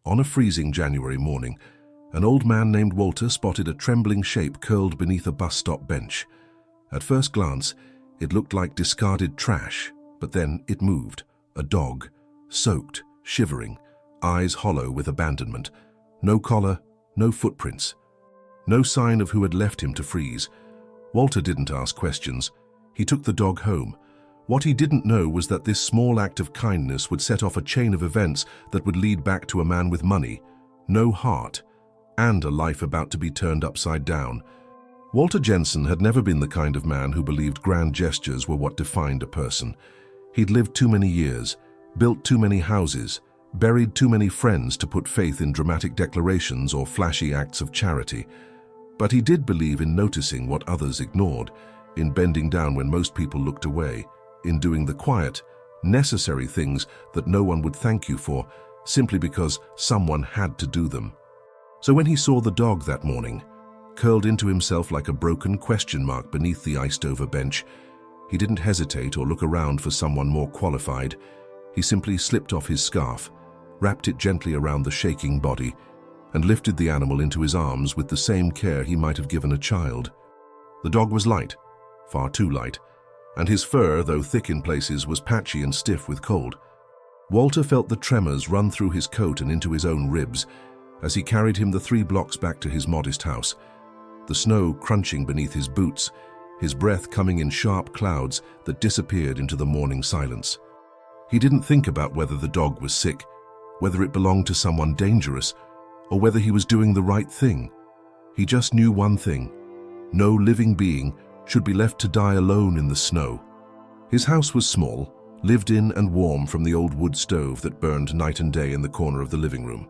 On a freezing January morning, an old man named Walter spotted a trembling shape curled beneath a bus stop bench. At first glance, it looked like discarded trash, but then it moved. A dog, soaked, shivering, eyes hollow with abandonment. No collar, no footprints. No sign of who had left him to freeze. Walter didn't ask questions. He took the dog home. What he didn't know was that this small act of kindness would set off a chain of events that would lead back to a man with money, no heart, and a life about to be turned upside down. Walter Jensen had never been the kind of man who believed grand gestures were what defined a person. He'd lived too many years, built too many houses, buried too many friends to put faith in dramatic declarations or flashy acts of charity. But he did believe in noticing what others ignored, in bending down when most people looked away, in doing the quiet, necessary things that no one would thank you for, simply because someone had to do them. So when he saw the dog that morning, curled into himself like a broken question mark beneath the iced-over bench, he didn't hesitate or look around for someone more qualified. He simply slipped off his scarf, wrapped it gently around the shaking body, and lifted the animal into his arms with the same care he might have given a child. The dog was light, far too light, and his fur, though thick in places, was patchy and stiff with cold. Walter felt the tremors run through his coat and into his own ribs as he carried him the 3 blocks back to his modest house, the snow crunching beneath his boots, his breath coming in sharp clouds that disappeared into the morning silence. He didn't think about whether the dog was sick, whether it belonged to someone dangerous, or whether he was doing the right thing. He just knew one thing: no living being should be left to die alone in the snow. His house was small, lived in and warm from the old wood stove that burned night and day in the corner of the living room.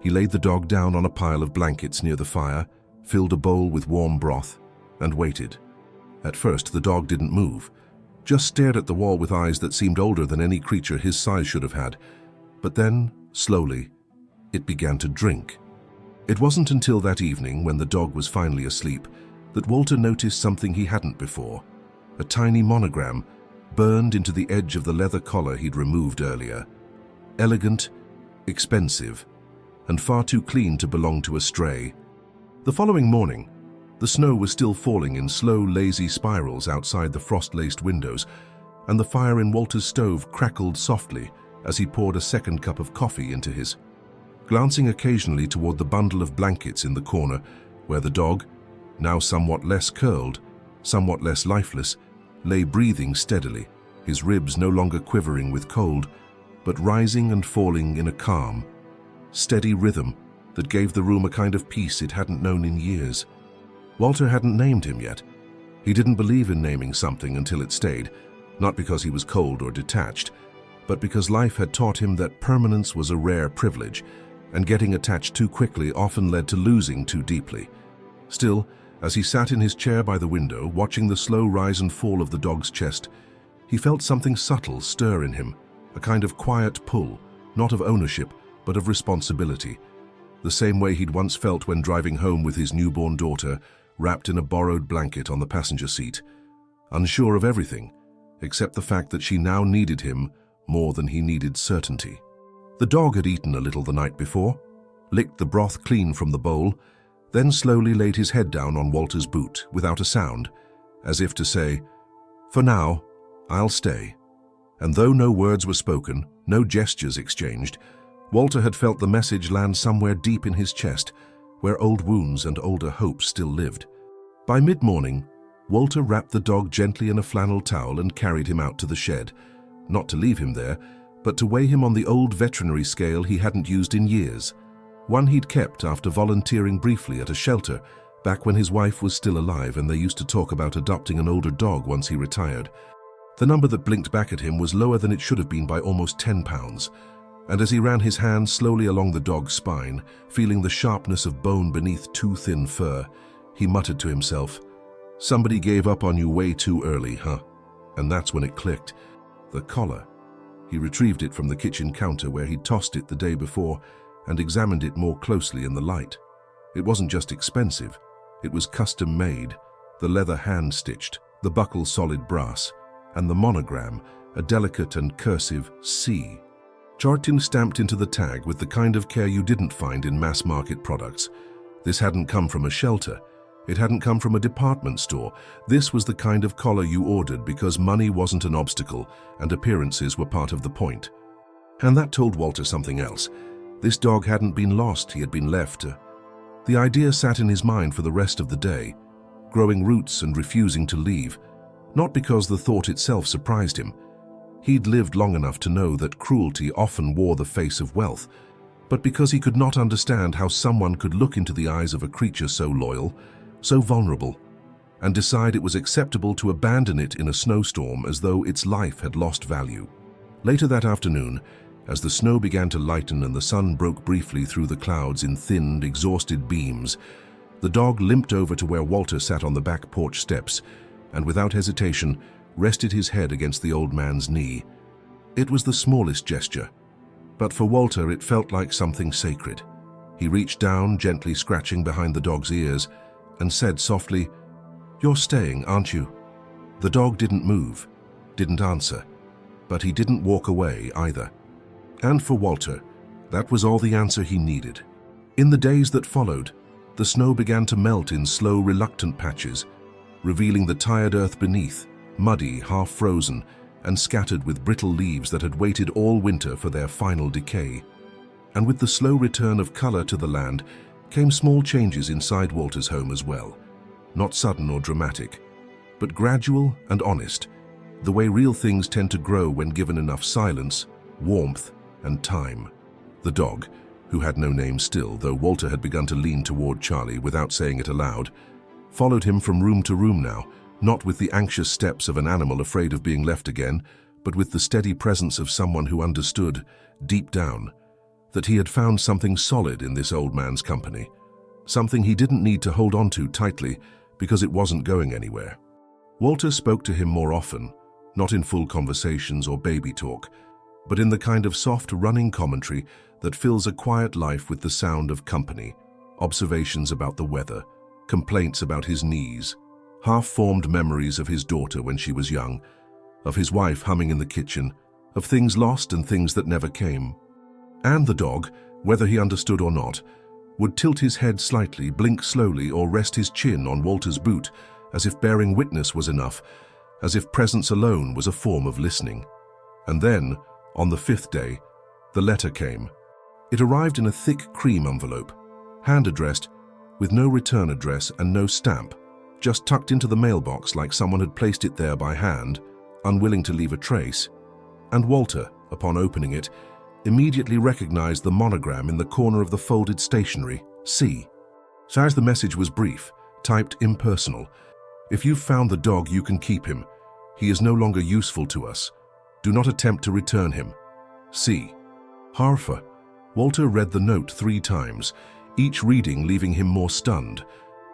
He laid the dog down on a pile of blankets near the fire, filled a bowl with warm broth, and waited. At first, the dog didn't move, just stared at the wall with eyes that seemed older than any creature his size should have had. But then, slowly, it began to drink. It wasn't until that evening, when the dog was finally asleep, that Walter noticed something he hadn't before: a tiny monogram burned into the edge of the leather collar he'd removed earlier. Elegant, expensive, and far too clean to belong to a stray. The following morning, the snow was still falling in slow, lazy spirals outside the frost-laced windows, and the fire in Walter's stove crackled softly as he poured a second cup of coffee into his. Glancing occasionally toward the bundle of blankets in the corner, where the dog, now somewhat less curled, somewhat less lifeless, lay breathing steadily, his ribs no longer quivering with cold, but rising and falling in a calm, steady rhythm that gave the room a kind of peace it hadn't known in years. Walter hadn't named him yet. He didn't believe in naming something until it stayed, not because he was cold or detached, but because life had taught him that permanence was a rare privilege, and getting attached too quickly often led to losing too deeply. Still, as he sat in his chair by the window, watching the slow rise and fall of the dog's chest, he felt something subtle stir in him, a kind of quiet pull, not of ownership, but of responsibility, the same way he'd once felt when driving home with his newborn daughter, wrapped in a borrowed blanket on the passenger seat, unsure of everything, except the fact that she now needed him more than he needed certainty. The dog had eaten a little the night before, licked the broth clean from the bowl, then slowly laid his head down on Walter's boot without a sound, as if to say, "For now, I'll stay." And though no words were spoken, no gestures exchanged, Walter had felt the message land somewhere deep in his chest, where old wounds and older hopes still lived. By mid-morning, Walter wrapped the dog gently in a flannel towel and carried him out to the shed, not to leave him there, but to weigh him on the old veterinary scale he hadn't used in years, one he'd kept after volunteering briefly at a shelter back when his wife was still alive and they used to talk about adopting an older dog once he retired. The number that blinked back at him was lower than it should have been by almost 10 pounds, and as he ran his hand slowly along the dog's spine, feeling the sharpness of bone beneath too thin fur, he muttered to himself, "Somebody gave up on you way too early, huh?" And that's when it clicked. The collar. He retrieved it from the kitchen counter where he'd tossed it the day before and examined it more closely in the light. It wasn't just expensive, it was custom-made, the leather hand-stitched, the buckle solid brass, and the monogram, a delicate and cursive C. Chartin stamped into the tag with the kind of care you didn't find in mass-market products. This hadn't come from a shelter. It hadn't come from a department store. This was the kind of collar you ordered because money wasn't an obstacle and appearances were part of the point. And that told Walter something else. This dog hadn't been lost, he had been left. The idea sat in his mind for the rest of the day, growing roots and refusing to leave, not because the thought itself surprised him. He'd lived long enough to know that cruelty often wore the face of wealth, but because he could not understand how someone could look into the eyes of a creature so loyal, so vulnerable, and decide it was acceptable to abandon it in a snowstorm as though its life had lost value. Later that afternoon, as the snow began to lighten and the sun broke briefly through the clouds in thinned, exhausted beams, the dog limped over to where Walter sat on the back porch steps and, without hesitation, rested his head against the old man's knee. It was the smallest gesture, but for Walter it felt like something sacred. He reached down, gently scratching behind the dog's ears, and said softly, "You're staying, aren't you?" The dog didn't move, didn't answer, but he didn't walk away either. And for Walter, that was all the answer he needed. In the days that followed, the snow began to melt in slow, reluctant patches, revealing the tired earth beneath, muddy, half-frozen, and scattered with brittle leaves that had waited all winter for their final decay. And with the slow return of color to the land came small changes inside Walter's home as well. Not sudden or dramatic, but gradual and honest, the way real things tend to grow when given enough silence, warmth, and time. The dog, who had no name still, though Walter had begun to lean toward Charlie without saying it aloud, followed him from room to room now, not with the anxious steps of an animal afraid of being left again, but with the steady presence of someone who understood, deep down, that he had found something solid in this old man's company, something he didn't need to hold on to tightly because it wasn't going anywhere. Walter spoke to him more often, not in full conversations or baby talk, but in the kind of soft running commentary that fills a quiet life with the sound of company, observations about the weather, complaints about his knees, half-formed memories of his daughter when she was young, of his wife humming in the kitchen, of things lost and things that never came. And the dog, whether he understood or not, would tilt his head slightly, blink slowly, or rest his chin on Walter's boot, as if bearing witness was enough, as if presence alone was a form of listening. And then, on the 5th day, the letter came. It arrived in a thick cream envelope, hand-addressed, with no return address and no stamp, just tucked into the mailbox like someone had placed it there by hand, unwilling to leave a trace. And Walter, upon opening it, immediately recognized the monogram in the corner of the folded stationery, C. So as the message was brief, typed impersonal, "If you've found the dog, you can keep him. He is no longer useful to us. Do not attempt to return him. C." Harfa. Walter read the note 3 times, each reading leaving him more stunned,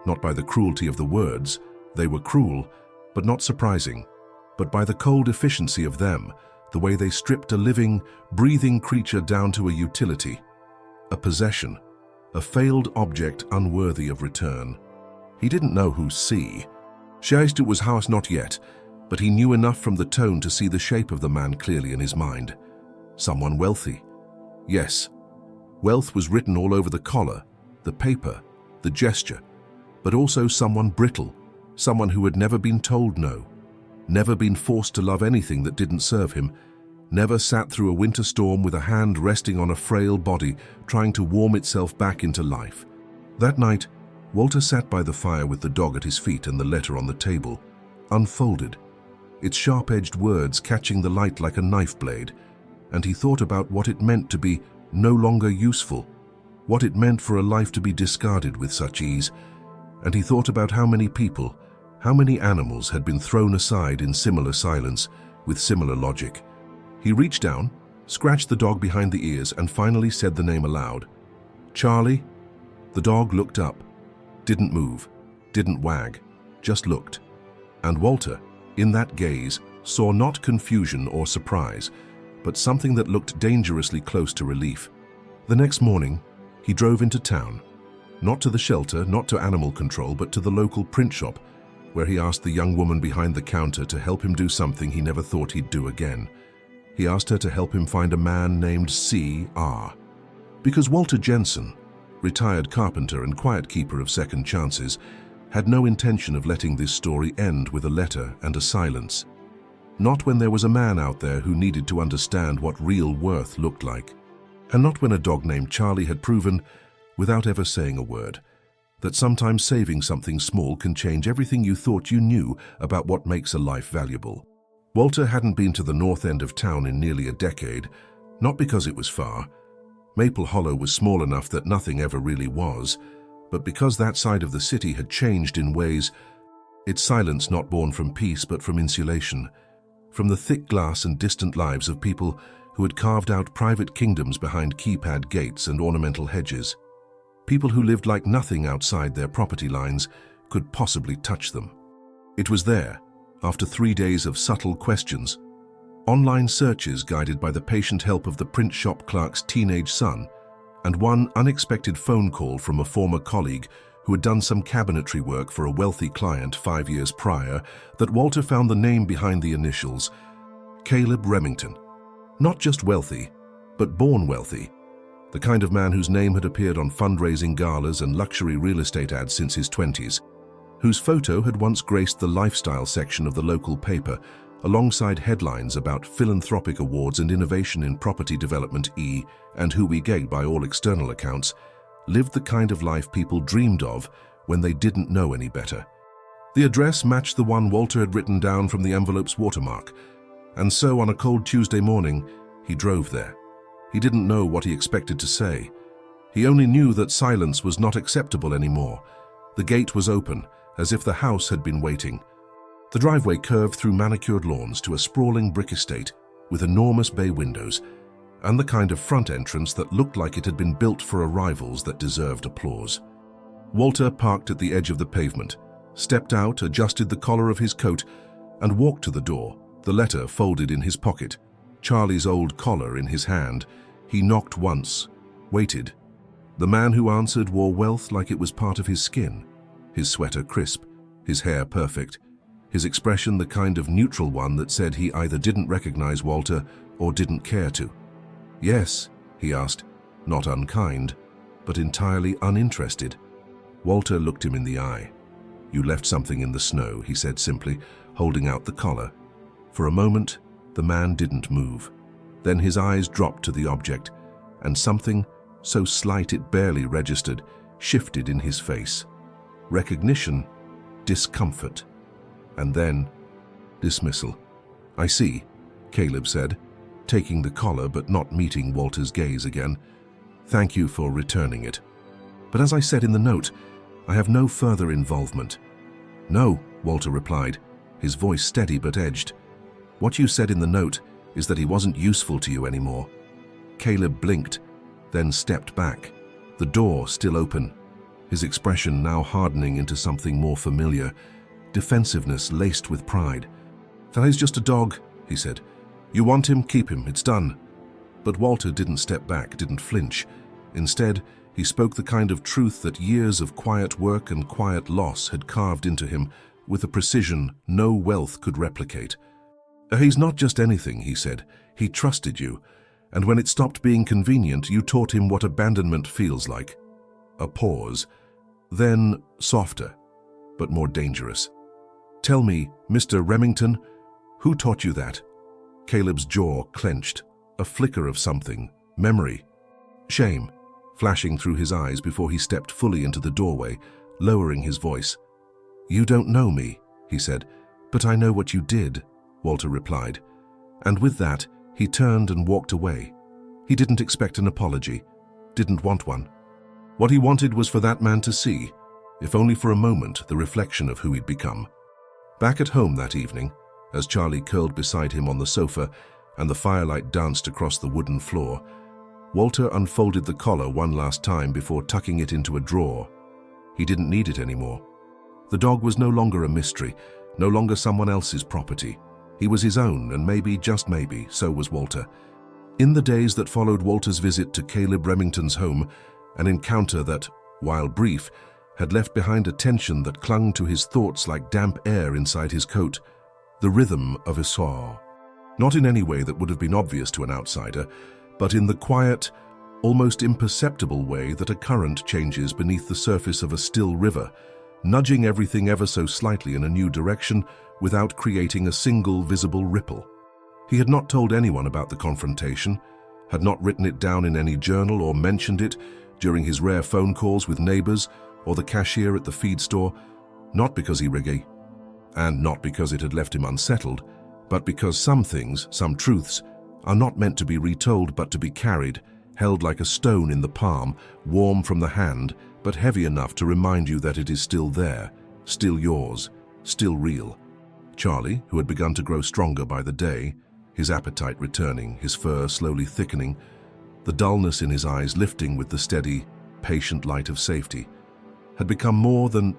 not by the cruelty of the words, they were cruel, but not surprising, but by the cold efficiency of them, the way they stripped a living, breathing creature down to a utility, a possession, a failed object unworthy of return. He didn't know who C. Scheist it was Haus not yet, but he knew enough from the tone to see the shape of the man clearly in his mind. Someone wealthy. Yes, wealth was written all over the collar, the paper, the gesture, but also someone brittle, someone who had never been told no, never been forced to love anything that didn't serve him, never sat through a winter storm with a hand resting on a frail body trying to warm itself back into life. That night, Walter sat by the fire with the dog at his feet and the letter on the table, unfolded, its sharp-edged words catching the light like a knife blade, and he thought about what it meant to be no longer useful, what it meant for a life to be discarded with such ease, and he thought about how many people, how many animals had been thrown aside in similar silence, with similar logic. He reached down, scratched the dog behind the ears, and finally said the name aloud. "Charlie?" The dog looked up, didn't move, didn't wag, just looked. And Walter, in that gaze, saw not confusion or surprise, but something that looked dangerously close to relief. The next morning, he drove into town, not to the shelter, not to animal control, but to the local print shop, where he asked the young woman behind the counter to help him do something he never thought he'd do again. He asked her to help him find a man named C.R. Because Walter Jensen, retired carpenter and quiet keeper of second chances, had no intention of letting this story end with a letter and a silence. Not when there was a man out there who needed to understand what real worth looked like. And not when a dog named Charlie had proven, without ever saying a word, that sometimes saving something small can change everything you thought you knew about what makes a life valuable. Walter hadn't been to the north end of town in nearly a decade, not because it was far. Maple Hollow was small enough that nothing ever really was, but because that side of the city had changed in ways, its silence not born from peace but from insulation, from the thick glass and distant lives of people who had carved out private kingdoms behind keypad gates and ornamental hedges. People who lived like nothing outside their property lines could possibly touch them. It was there, after 3 days of subtle questions, online searches guided by the patient help of the print shop clerk's teenage son, and one unexpected phone call from a former colleague who had done some cabinetry work for a wealthy client 5 years prior, that Walter found the name behind the initials, Caleb Remington. Not just wealthy, but born wealthy. The kind of man whose name had appeared on fundraising galas and luxury real estate ads since his 20s, whose photo had once graced the lifestyle section of the local paper, alongside headlines about philanthropic awards and innovation in property development, and who we gave by all external accounts, lived the kind of life people dreamed of when they didn't know any better. The address matched the one Walter had written down from the envelope's watermark, and so on a cold Tuesday morning, he drove there. He didn't know what he expected to say. He only knew that silence was not acceptable anymore. The gate was open, as if the house had been waiting. The driveway curved through manicured lawns to a sprawling brick estate with enormous bay windows, and the kind of front entrance that looked like it had been built for arrivals that deserved applause. Walter parked at the edge of the pavement, stepped out, adjusted the collar of his coat, and walked to the door, the letter folded in his pocket, Charlie's old collar in his hand. He knocked once, waited. The man who answered wore wealth like it was part of his skin, his sweater crisp, his hair perfect, his expression the kind of neutral one that said he either didn't recognize Walter or didn't care to. "Yes," he asked, not unkind, but entirely uninterested. Walter looked him in the eye. "You left something in the snow," he said simply, holding out the collar. For a moment, the man didn't move. Then his eyes dropped to the object, and something, so slight it barely registered, shifted in his face. Recognition, discomfort, and then dismissal. "I see," Caleb said, taking the collar but not meeting Walter's gaze again. "Thank you for returning it. But as I said in the note, I have no further involvement." "No," Walter replied, his voice steady but edged. "What you said in the note is that he wasn't useful to you anymore." Caleb blinked, then stepped back, the door still open, his expression now hardening into something more familiar, defensiveness laced with pride. "That is just a dog," he said. "You want him, keep him, it's done." But Walter didn't step back, didn't flinch. Instead, he spoke the kind of truth that years of quiet work and quiet loss had carved into him with a precision no wealth could replicate. "He's not just anything," he said. "He trusted you, and when it stopped being convenient, you taught him what abandonment feels like." A pause, then softer, but more dangerous. "Tell me, Mr. Remington, who taught you that?" Caleb's jaw clenched, a flicker of something, memory, shame, flashing through his eyes before he stepped fully into the doorway, lowering his voice. "You don't know me," he said. "But I know what you did," Walter replied. And with that, he turned and walked away. He didn't expect an apology, didn't want one. What he wanted was for that man to see, if only for a moment, the reflection of who he'd become. Back at home that evening, as Charlie curled beside him on the sofa and the firelight danced across the wooden floor, Walter unfolded the collar one last time before tucking it into a drawer. He didn't need it anymore. The dog was no longer a mystery, no longer someone else's property. He was his own, and maybe, just maybe, so was Walter. In the days that followed Walter's visit to Caleb Remington's home, an encounter that, while brief, had left behind a tension that clung to his thoughts like damp air inside his coat, the rhythm of a soir. Not in any way that would have been obvious to an outsider, but in the quiet, almost imperceptible way that a current changes beneath the surface of a still river, nudging everything ever so slightly in a new direction without creating a single visible ripple. He had not told anyone about the confrontation, had not written it down in any journal or mentioned it during his rare phone calls with neighbors or the cashier at the feed store, not because he riggy, and not because it had left him unsettled, but because some things, some truths, are not meant to be retold but to be carried, held like a stone in the palm, warm from the hand, but heavy enough to remind you that it is still there, still yours, still real. Charlie, who had begun to grow stronger by the day, his appetite returning, his fur slowly thickening, the dullness in his eyes lifting with the steady, patient light of safety, had become more than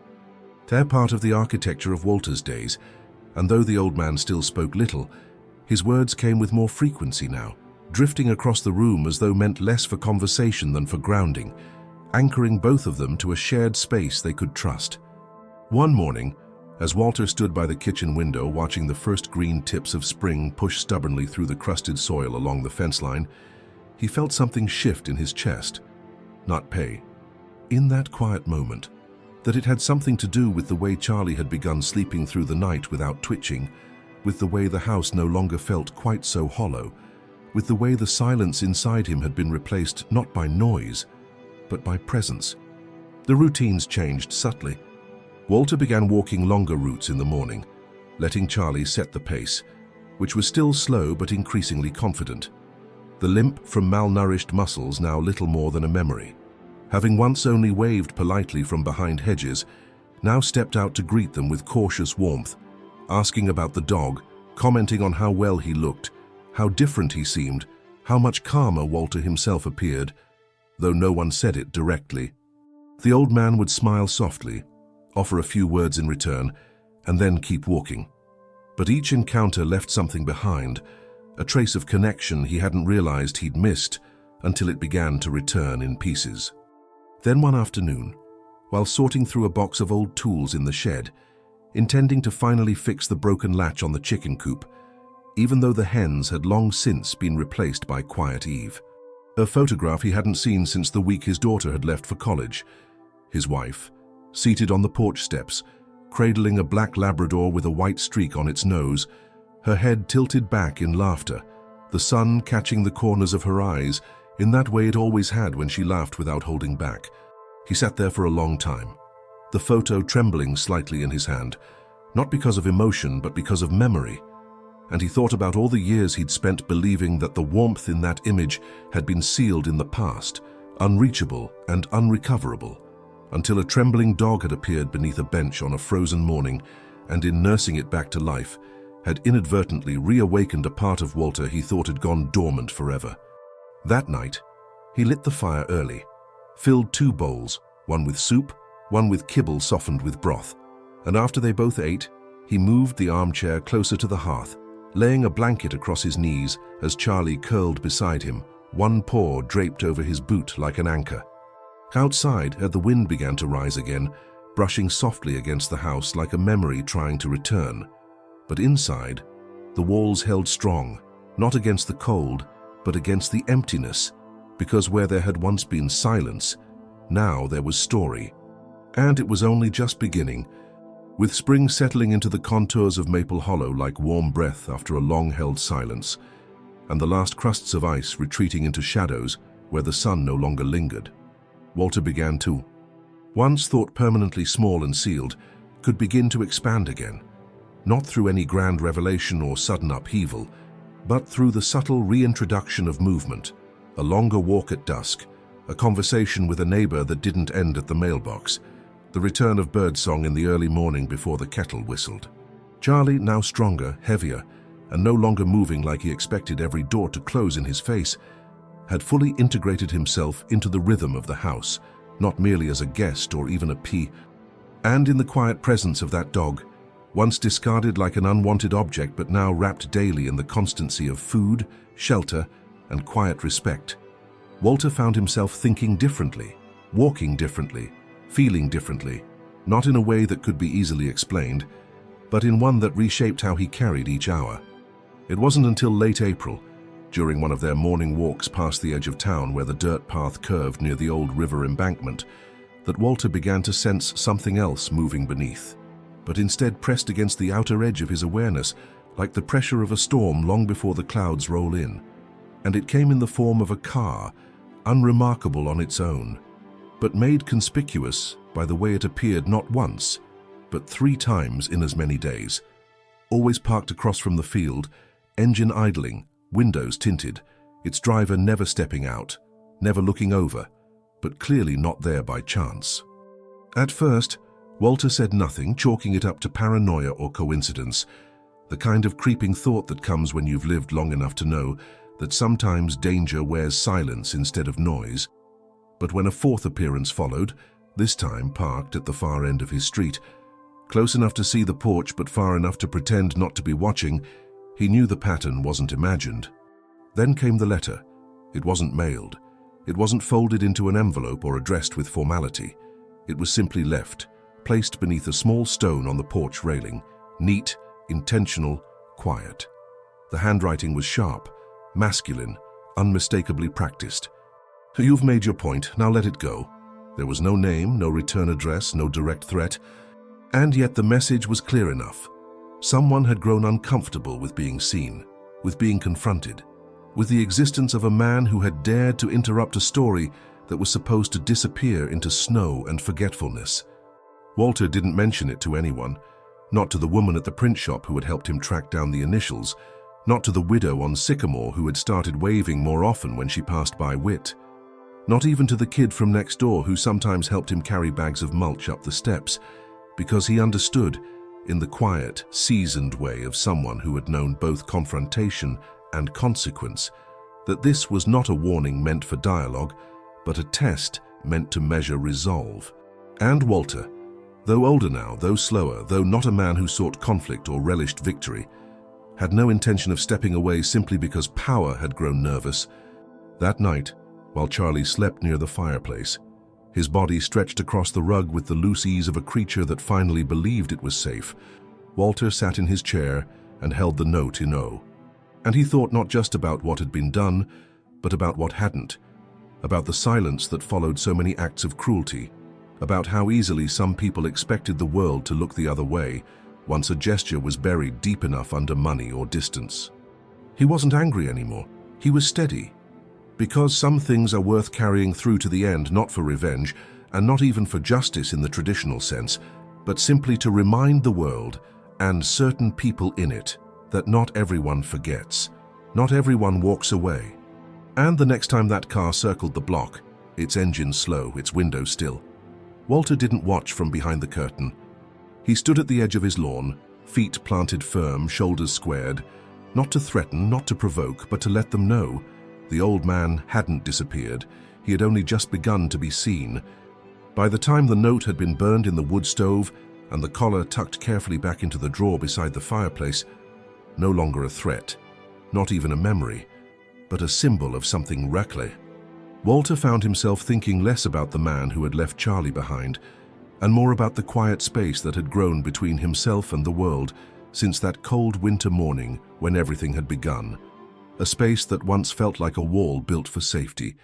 a part of the architecture of Walter's days, and though the old man still spoke little, his words came with more frequency now, drifting across the room as though meant less for conversation than for grounding, anchoring both of them to a shared space they could trust. One morning, as Walter stood by the kitchen window watching the first green tips of spring push stubbornly through the crusted soil along the fence line, he felt something shift in his chest, not pay. In that quiet moment, that it had something to do with the way Charlie had begun sleeping through the night without twitching, with the way the house no longer felt quite so hollow, with the way the silence inside him had been replaced not by noise, but by presence. The routines changed subtly. Walter began walking longer routes in the morning, letting Charlie set the pace, which was still slow but increasingly confident. The limp from malnourished muscles now little more than a memory. Having once only waved politely from behind hedges, now stepped out to greet them with cautious warmth, asking about the dog, commenting on how well he looked, how different he seemed, how much calmer Walter himself appeared, though no one said it directly. The old man would smile softly, offer a few words in return, and then keep walking. But each encounter left something behind, a trace of connection he hadn't realized he'd missed until it began to return in pieces. Then one afternoon, while sorting through a box of old tools in the shed, intending to finally fix the broken latch on the chicken coop, even though the hens had long since been replaced by Quiet Eve. A photograph he hadn't seen since the week his daughter had left for college. His wife, seated on the porch steps, cradling a black Labrador with a white streak on its nose, her head tilted back in laughter, the sun catching the corners of her eyes in that way it always had when she laughed without holding back. He sat there for a long time, the photo trembling slightly in his hand, not because of emotion but because of memory. And he thought about all the years he'd spent believing that the warmth in that image had been sealed in the past, unreachable and unrecoverable, until a trembling dog had appeared beneath a bench on a frozen morning and, in nursing it back to life, had inadvertently reawakened a part of Walter he thought had gone dormant forever. That night, he lit the fire early, filled 2 bowls, one with soup, one with kibble softened with broth, and after they both ate, he moved the armchair closer to the hearth, laying a blanket across his knees as Charlie curled beside him, one paw draped over his boot like an anchor. Outside, the wind began to rise again, brushing softly against the house like a memory trying to return. But inside, the walls held strong, not against the cold, but against the emptiness, because where there had once been silence, now there was story. And it was only just beginning, with spring settling into the contours of Maple Hollow like warm breath after a long-held silence, and the last crusts of ice retreating into shadows where the sun no longer lingered. Walter began to, once thought permanently small and sealed, could begin to expand again, not through any grand revelation or sudden upheaval, but through the subtle reintroduction of movement, a longer walk at dusk, a conversation with a neighbor that didn't end at the mailbox, the return of birdsong in the early morning before the kettle whistled. Charlie, now stronger, heavier, and no longer moving like he expected every door to close in his face, had fully integrated himself into the rhythm of the house, not merely as a guest or even a pea. And in the quiet presence of that dog, once discarded like an unwanted object but now wrapped daily in the constancy of food, shelter, and quiet respect, Walter found himself thinking differently, walking differently, feeling differently, not in a way that could be easily explained, but in one that reshaped how he carried each hour. It wasn't until late April, during one of their morning walks past the edge of town where the dirt path curved near the old river embankment, that Walter began to sense something else moving beneath, but instead pressed against the outer edge of his awareness, like the pressure of a storm long before the clouds roll in. And it came in the form of a car, unremarkable on its own, but made conspicuous by the way it appeared not once, but 3 times in as many days. Always parked across from the field, engine idling, windows tinted, its driver never stepping out, never looking over, but clearly not there by chance. At first, Walter said nothing, chalking it up to paranoia or coincidence, the kind of creeping thought that comes when you've lived long enough to know that sometimes danger wears silence instead of noise. But when a 4th appearance followed, this time parked at the far end of his street, close enough to see the porch but far enough to pretend not to be watching, he knew the pattern wasn't imagined. Then came the letter. It wasn't mailed. It wasn't folded into an envelope or addressed with formality. It was simply left, placed beneath a small stone on the porch railing, neat, intentional, quiet. The handwriting was sharp, masculine, unmistakably practiced. "You've made your point, now let it go." There was no name, no return address, no direct threat. And yet the message was clear enough. Someone had grown uncomfortable with being seen, with being confronted, with the existence of a man who had dared to interrupt a story that was supposed to disappear into snow and forgetfulness. Walter didn't mention it to anyone, not to the woman at the print shop who had helped him track down the initials, not to the widow on Sycamore who had started waving more often when she passed by Wit, not even to the kid from next door who sometimes helped him carry bags of mulch up the steps, because he understood, in the quiet, seasoned way of someone who had known both confrontation and consequence, that this was not a warning meant for dialogue, but a test meant to measure resolve. And Walter, though older now, though slower, though not a man who sought conflict or relished victory, had no intention of stepping away simply because power had grown nervous. That night, while Charlie slept near the fireplace, his body stretched across the rug with the loose ease of a creature that finally believed it was safe, Walter sat in his chair and held the note in O. And he thought not just about what had been done, but about what hadn't, about the silence that followed so many acts of cruelty, about how easily some people expected the world to look the other way once a gesture was buried deep enough under money or distance. He wasn't angry anymore. He was steady. Because some things are worth carrying through to the end, not for revenge, and not even for justice in the traditional sense, but simply to remind the world, and certain people in it, that not everyone forgets, not everyone walks away. And the next time that car circled the block, its engine slow, its window still, Walter didn't watch from behind the curtain. He stood at the edge of his lawn, feet planted firm, shoulders squared, not to threaten, not to provoke, but to let them know the old man hadn't disappeared. He had only just begun to be seen. By the time the note had been burned in the wood stove and the collar tucked carefully back into the drawer beside the fireplace, no longer a threat, not even a memory, but a symbol of something reckless. Walter found himself thinking less about the man who had left Charlie behind, and more about the quiet space that had grown between himself and the world since that cold winter morning when everything had begun. A space that once felt like a wall built for safety,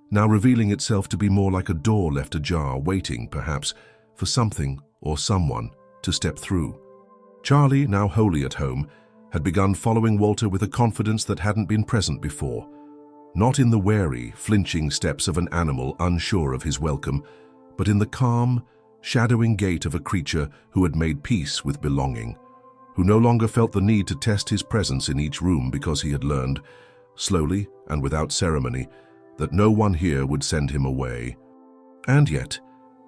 now revealing itself to be more like a door left ajar, waiting, perhaps, for something or someone to step through. Charlie, now wholly at home, had begun following Walter with a confidence that hadn't been present before. Not in the wary, flinching steps of an animal unsure of his welcome, but in the calm, shadowing gait of a creature who had made peace with belonging, who no longer felt the need to test his presence in each room because he had learned, slowly and without ceremony, that no one here would send him away. And yet,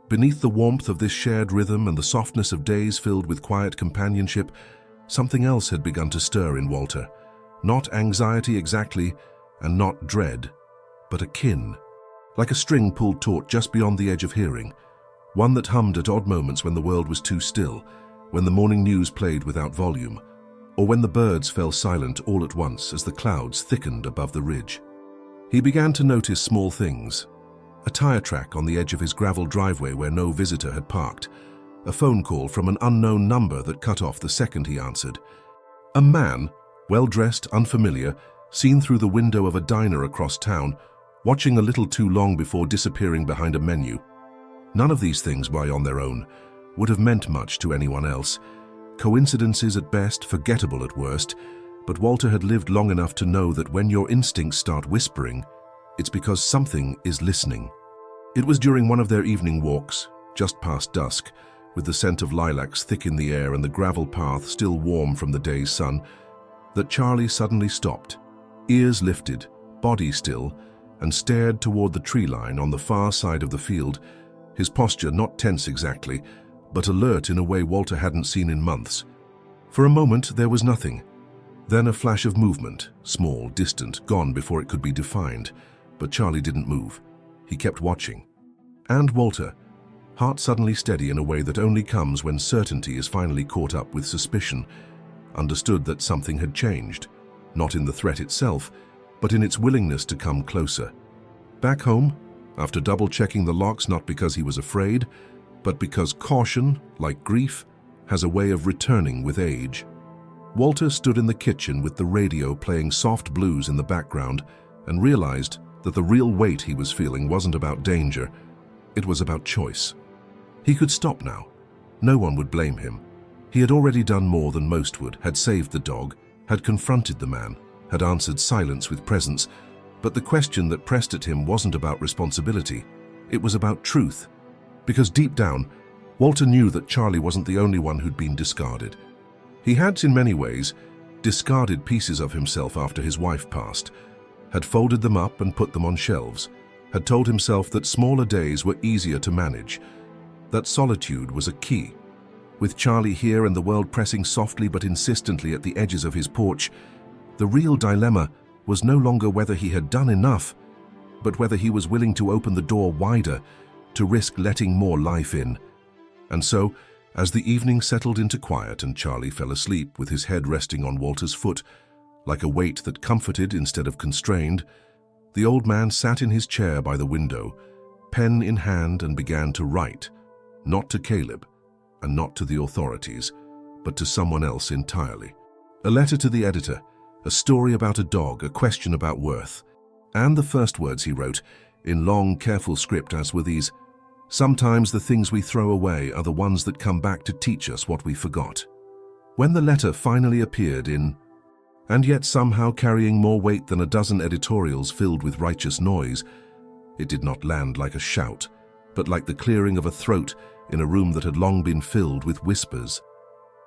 beneath the warmth of this shared rhythm and the softness of days filled with quiet companionship, something else had begun to stir in Walter. Not anxiety exactly, and not dread, but a kin, like a string pulled taut just beyond the edge of hearing, one that hummed at odd moments when the world was too still, when the morning news played without volume, or when the birds fell silent all at once as the clouds thickened above the ridge. He began to notice small things: a tire track on the edge of his gravel driveway where no visitor had parked, a phone call from an unknown number that cut off the second he answered, a man, Well-dressed, unfamiliar, seen through the window of a diner across town, watching a little too long before disappearing behind a menu. None of these things, by on their own, would have meant much to anyone else. Coincidences at best, forgettable at worst, but Walter had lived long enough to know that when your instincts start whispering, it's because something is listening. It was during one of their evening walks, just past dusk, with the scent of lilacs thick in the air and the gravel path still warm from the day's sun, that Charlie suddenly stopped, ears lifted, body still, and stared toward the tree line on the far side of the field, his posture not tense exactly, but alert in a way Walter hadn't seen in months. For a moment there was nothing. Then a flash of movement, small, distant, gone before it could be defined, but Charlie didn't move. He kept watching. And Walter, heart suddenly steady in a way that only comes when certainty is finally caught up with suspicion, understood that something had changed, not in the threat itself, but in its willingness to come closer. Back home, after double-checking the locks not because he was afraid, but because caution, like grief, has a way of returning with age. Walter stood in the kitchen with the radio playing soft blues in the background and realized that the real weight he was feeling wasn't about danger, it was about choice. He could stop now. No one would blame him. He had already done more than most would, had saved the dog, had confronted the man, had answered silence with presence, but the question that pressed at him wasn't about responsibility, it was about truth. Because deep down, Walter knew that Charlie wasn't the only one who'd been discarded. He had, in many ways, discarded pieces of himself after his wife passed, had folded them up and put them on shelves, had told himself that smaller days were easier to manage, that solitude was a key. With Charlie here and the world pressing softly but insistently at the edges of his porch, the real dilemma was no longer whether he had done enough, but whether he was willing to open the door wider, to risk letting more life in. And so, as the evening settled into quiet and Charlie fell asleep with his head resting on Walter's foot, like a weight that comforted instead of constrained, the old man sat in his chair by the window, pen in hand, and began to write, not to Caleb, and not to the authorities, but to someone else entirely. A letter to the editor, a story about a dog, a question about worth. And the first words he wrote, in long, careful script, as were these: "Sometimes the things we throw away are the ones that come back to teach us what we forgot." When the letter finally appeared and yet somehow carrying more weight than a dozen editorials filled with righteous noise, it did not land like a shout, but like the clearing of a throat in a room that had long been filled with whispers.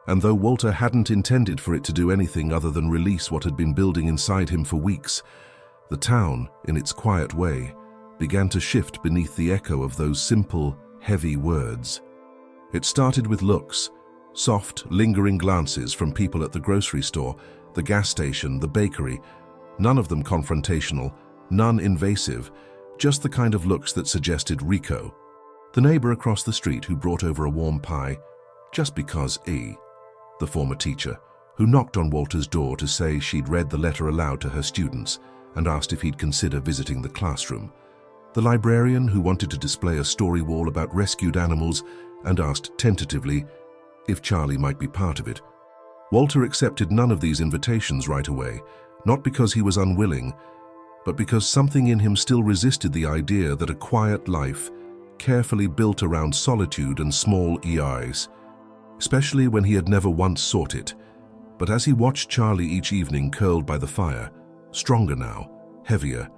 And though Walter hadn't intended for it to do anything other than release what had been building inside him for weeks, the town, in its quiet way, began to shift beneath the echo of those simple, heavy words. It started with looks, soft, lingering glances from people at the grocery store, the gas station, the bakery, none of them confrontational, none invasive, just the kind of looks that suggested Rico, the neighbor across the street who brought over a warm pie, just because the former teacher, who knocked on Walter's door to say she'd read the letter aloud to her students and asked if he'd consider visiting the classroom, the librarian who wanted to display a story wall about rescued animals and asked tentatively if Charlie might be part of it. Walter accepted none of these invitations right away, not because he was unwilling, but because something in him still resisted the idea that a quiet life, carefully built around solitude and small EIs, especially when he had never once sought it. But as he watched Charlie each evening curled by the fire, stronger now, heavier,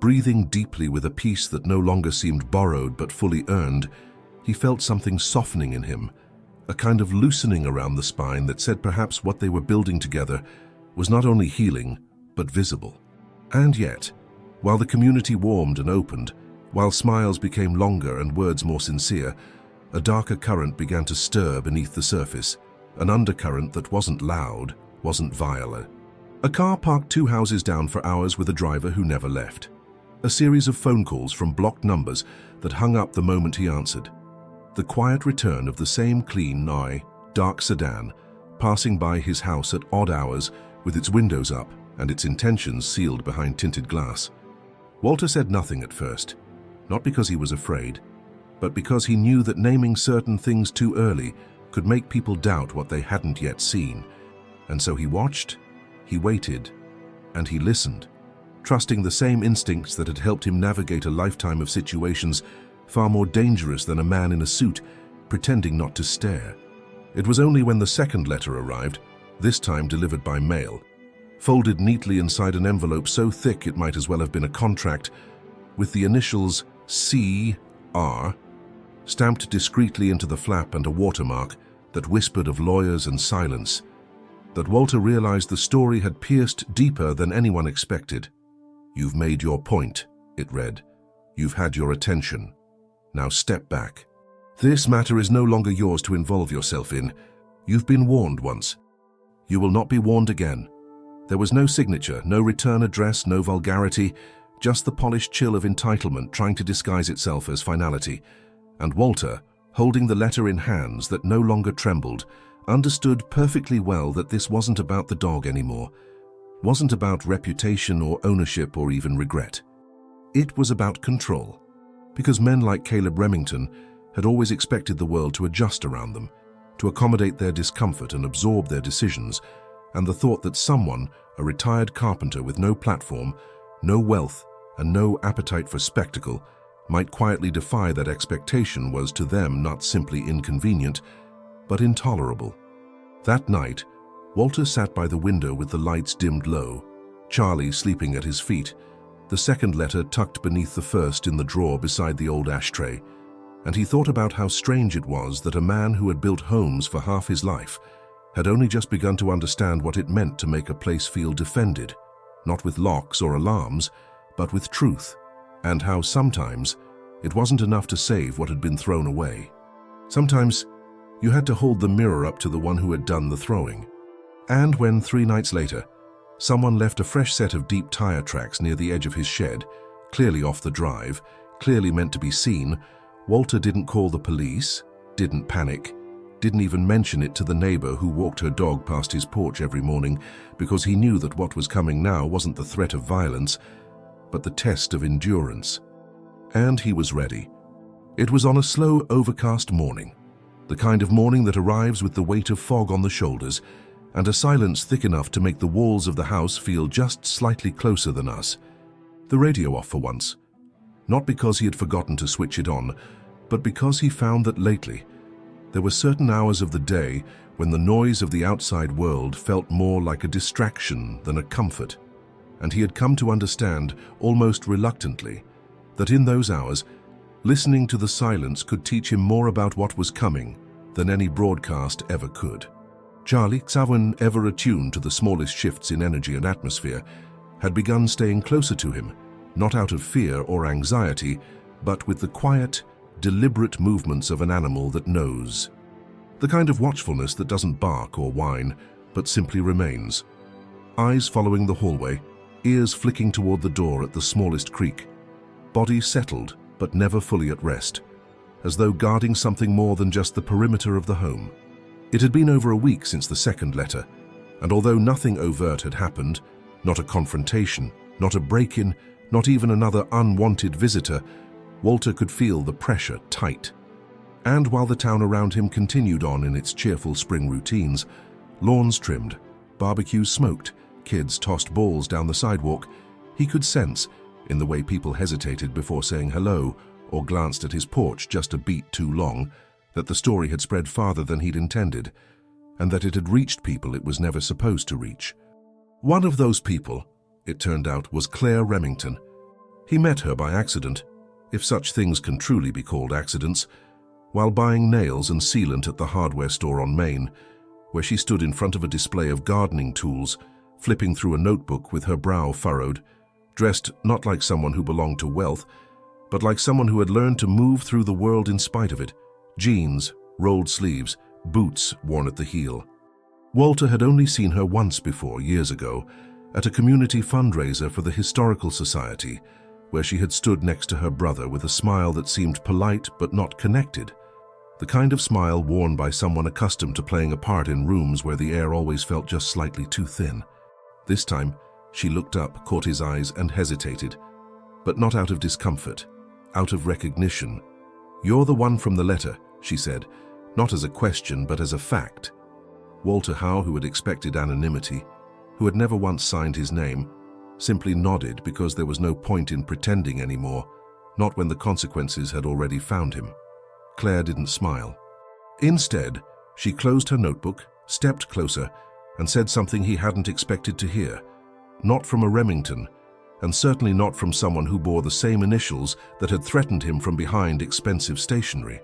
breathing deeply with a peace that no longer seemed borrowed but fully earned, he felt something softening in him, a kind of loosening around the spine that said perhaps what they were building together was not only healing, but visible. And yet, while the community warmed and opened, while smiles became longer and words more sincere, a darker current began to stir beneath the surface, an undercurrent that wasn't loud, wasn't vile. A car parked 2 houses down for hours with a driver who never left. A series of phone calls from blocked numbers that hung up the moment he answered. The quiet return of the same clean, dark sedan, passing by his house at odd hours with its windows up and its intentions sealed behind tinted glass. Walter said nothing at first, not because he was afraid, but because he knew that naming certain things too early could make people doubt what they hadn't yet seen. And so he watched He waited, and he listened, trusting the same instincts that had helped him navigate a lifetime of situations far more dangerous than a man in a suit pretending not to stare. It was only when the second letter arrived, this time delivered by mail, folded neatly inside an envelope so thick it might as well have been a contract, with the initials C.R. stamped discreetly into the flap and a watermark that whispered of lawyers and silence, that Walter realized the story had pierced deeper than anyone expected. "You've made your point," it read. "You've had your attention. Now step back. This matter is no longer yours to involve yourself in. You've been warned once. You will not be warned again." There was no signature, no return address, no vulgarity, just the polished chill of entitlement trying to disguise itself as finality. And Walter, holding the letter in hands that no longer trembled, understood perfectly well that this wasn't about the dog anymore, wasn't about reputation or ownership or even regret. It was about control, because men like Caleb Remington had always expected the world to adjust around them, to accommodate their discomfort and absorb their decisions, and the thought that someone, a retired carpenter with no platform, no wealth, and no appetite for spectacle, might quietly defy that expectation was to them not simply inconvenient, but intolerable. That night, Walter sat by the window with the lights dimmed low, Charlie sleeping at his feet, the second letter tucked beneath the first in the drawer beside the old ashtray, and he thought about how strange it was that a man who had built homes for half his life had only just begun to understand what it meant to make a place feel defended, not with locks or alarms, but with truth, and how sometimes it wasn't enough to save what had been thrown away. Sometimes you had to hold the mirror up to the one who had done the throwing. And when 3 nights later, someone left a fresh set of deep tire tracks near the edge of his shed, clearly off the drive, clearly meant to be seen, Walter didn't call the police, didn't panic, didn't even mention it to the neighbor who walked her dog past his porch every morning, because he knew that what was coming now wasn't the threat of violence, but the test of endurance. And he was ready. It was on a slow, overcast morning, the kind of morning that arrives with the weight of fog on the shoulders and a silence thick enough to make the walls of the house feel just slightly closer than us. The radio off for once. Not because he had forgotten to switch it on, but because he found that lately there were certain hours of the day when the noise of the outside world felt more like a distraction than a comfort, and he had come to understand, almost reluctantly, that in those hours, listening to the silence could teach him more about what was coming than any broadcast ever could. Charlie, someone ever attuned to the smallest shifts in energy and atmosphere, had begun staying closer to him, not out of fear or anxiety, but with the quiet, deliberate movements of an animal that knows. The kind of watchfulness that doesn't bark or whine, but simply remains. Eyes following the hallway, ears flicking toward the door at the smallest creak. Body settled, but never fully at rest, as though guarding something more than just the perimeter of the home. It had been over a week since the second letter, and although nothing overt had happened, not a confrontation, not a break-in, not even another unwanted visitor, Walter could feel the pressure tight. And while the town around him continued on in its cheerful spring routines, lawns trimmed, barbecues smoked, kids tossed balls down the sidewalk, he could sense, in the way people hesitated before saying hello or glanced at his porch just a beat too long, that the story had spread farther than he'd intended, and that it had reached people it was never supposed to reach. One of those people, it turned out, was Claire Remington. He met her by accident, if such things can truly be called accidents, while buying nails and sealant at the hardware store on Main, where she stood in front of a display of gardening tools, flipping through a notebook with her brow furrowed, dressed not like someone who belonged to wealth, but like someone who had learned to move through the world in spite of it. Jeans, rolled sleeves, boots worn at the heel. Walter had only seen her once before, years ago, at a community fundraiser for the Historical Society, where she had stood next to her brother with a smile that seemed polite but not connected, the kind of smile worn by someone accustomed to playing a part in rooms where the air always felt just slightly too thin. This time, she looked up, caught his eyes, and hesitated, but not out of discomfort, out of recognition. "You're the one from the letter," she said, not as a question but as a fact. Walter Howe, who had expected anonymity, who had never once signed his name, simply nodded because there was no point in pretending anymore, not when the consequences had already found him. Claire didn't smile. Instead, she closed her notebook, stepped closer, and said something he hadn't expected to hear. Not from a Remington, and certainly not from someone who bore the same initials that had threatened him from behind expensive stationery.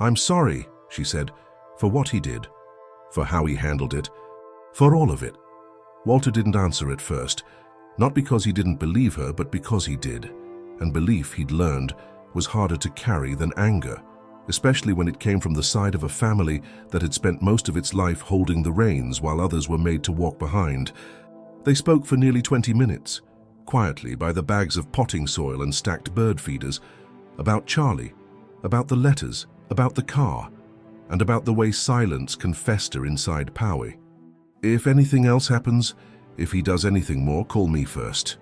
"I'm sorry," she said, "for what he did, for how he handled it, for all of it." Walter didn't answer at first, not because he didn't believe her, but because he did. And belief, he'd learned, was harder to carry than anger, especially when it came from the side of a family that had spent most of its life holding the reins while others were made to walk behind. They spoke for nearly 20 minutes, quietly by the bags of potting soil and stacked bird feeders, about Charlie, about the letters, about the car, and about the way silence can fester inside Powie. "If anything else happens, if he does anything more, call me first."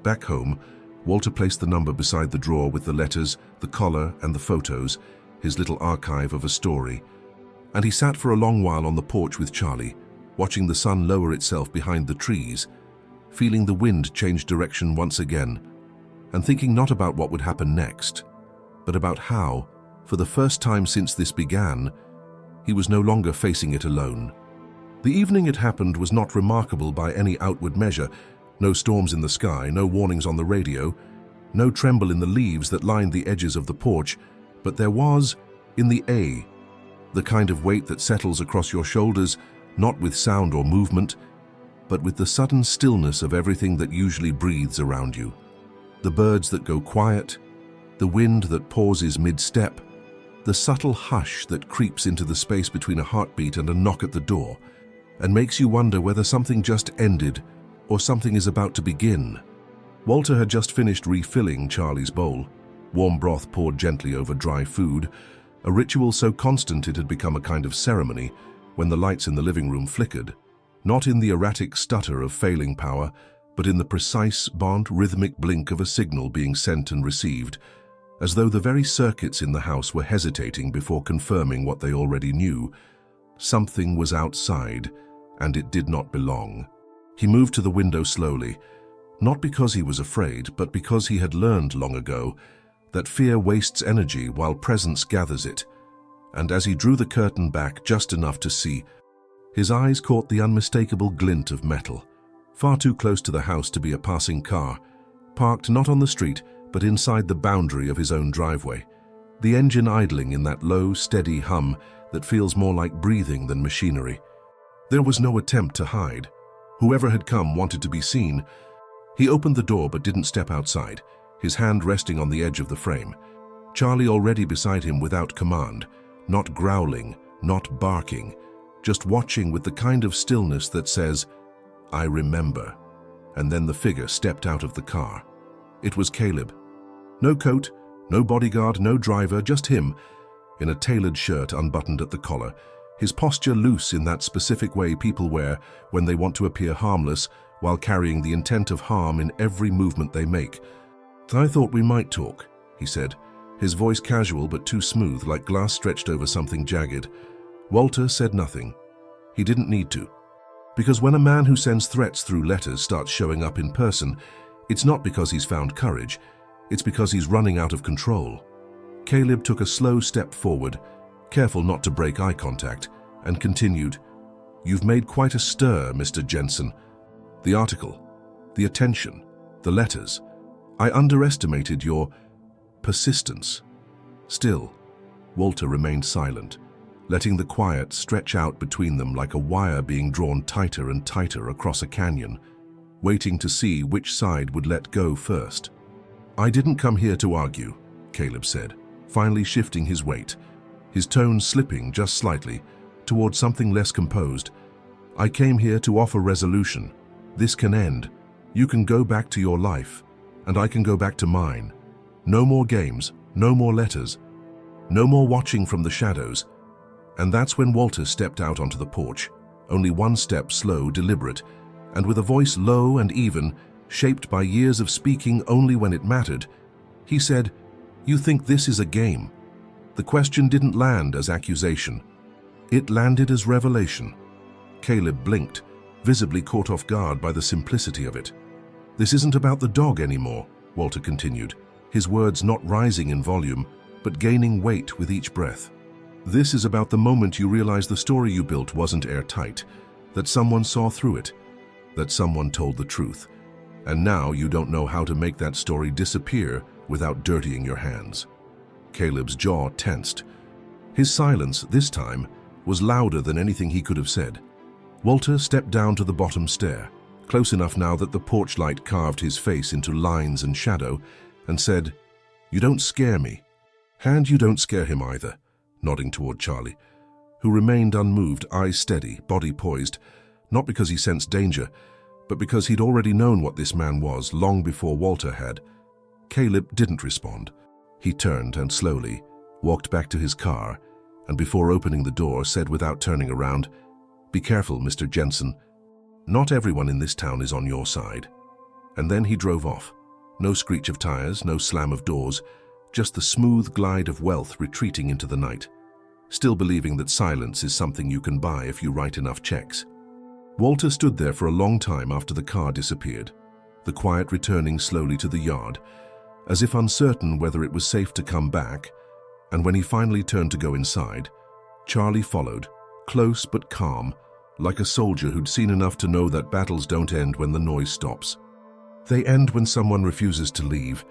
Back home, Walter placed the number beside the drawer with the letters, the collar, and the photos, his little archive of a story. And he sat for a long while on the porch with Charlie, watching the sun lower itself behind the trees, feeling the wind change direction once again, and thinking not about what would happen next, but about how, for the first time since this began, he was no longer facing it alone. The evening it happened was not remarkable by any outward measure. No storms in the sky, no warnings on the radio, no tremble in the leaves that lined the edges of the porch, but there was, in the air, the kind of weight that settles across your shoulders, not with sound or movement, but with the sudden stillness of everything that usually breathes around you. The birds that go quiet, the wind that pauses mid-step, the subtle hush that creeps into the space between a heartbeat and a knock at the door, and makes you wonder whether something just ended or something is about to begin. Walter had just finished refilling Charlie's bowl, warm broth poured gently over dry food, a ritual so constant it had become a kind of ceremony when the lights in the living room flickered, not in the erratic stutter of failing power, but in the precise, bond rhythmic blink of a signal being sent and received, as though the very circuits in the house were hesitating before confirming what they already knew. Something was outside, and it did not belong. He moved to the window slowly, not because he was afraid, but because he had learned long ago that fear wastes energy while presence gathers it. And as he drew the curtain back just enough to see, his eyes caught the unmistakable glint of metal, far too close to the house to be a passing car, parked not on the street, but inside the boundary of his own driveway, the engine idling in that low, steady hum that feels more like breathing than machinery. There was no attempt to hide. Whoever had come wanted to be seen. He opened the door but didn't step outside, his hand resting on the edge of the frame. Charlie already beside him without command, not growling, not barking, just watching with the kind of stillness that says, "I remember." And then the figure stepped out of the car. It was Caleb. No coat, no bodyguard, no driver, just him, in a tailored shirt unbuttoned at the collar, his posture loose in that specific way people wear when they want to appear harmless while carrying the intent of harm in every movement they make. "I thought we might talk," he said, his voice casual but too smooth, like glass stretched over something jagged. Walter said nothing. He didn't need to. Because when a man who sends threats through letters starts showing up in person, it's not because he's found courage, it's because he's running out of control. Caleb took a slow step forward, careful not to break eye contact, and continued, "You've made quite a stir, Mr. Jensen. The article, the attention, the letters. I underestimated your persistence." Still, Walter remained silent, letting the quiet stretch out between them like a wire being drawn tighter and tighter across a canyon, waiting to see which side would let go first. "I didn't come here to argue," Caleb said, finally shifting his weight, his tone slipping just slightly toward something less composed. "I came here to offer resolution. This can end. You can go back to your life, and I can go back to mine. No more games, no more letters, no more watching from the shadows." And that's when Walter stepped out onto the porch, only one step slow, deliberate, and with a voice low and even, shaped by years of speaking only when it mattered, he said, "You think this is a game?" The question didn't land as accusation. It landed as revelation. Caleb blinked, visibly caught off guard by the simplicity of it. "This isn't about the dog anymore," Walter continued, his words not rising in volume, but gaining weight with each breath. "This is about the moment you realize the story you built wasn't airtight, that someone saw through it, that someone told the truth. And now you don't know how to make that story disappear without dirtying your hands." Caleb's jaw tensed. His silence, this time, was louder than anything he could have said. Walter stepped down to the bottom stair, close enough now that the porch light carved his face into lines and shadow, and said, "You don't scare me." "And you don't scare him either," nodding toward Charlie, who remained unmoved, eyes steady, body poised, not because he sensed danger, but because he'd already known what this man was long before Walter had. Caleb didn't respond. He turned and slowly walked back to his car, and before opening the door said without turning around, "Be careful, Mr. Jensen. Not everyone in this town is on your side." And then he drove off. No screech of tires, no slam of doors, just the smooth glide of wealth retreating into the night, still believing that silence is something you can buy if you write enough checks. Walter stood there for a long time after the car disappeared, the quiet returning slowly to the yard, as if uncertain whether it was safe to come back, and when he finally turned to go inside, Charlie followed, close but calm, like a soldier who'd seen enough to know that battles don't end when the noise stops. They end when someone refuses to leave.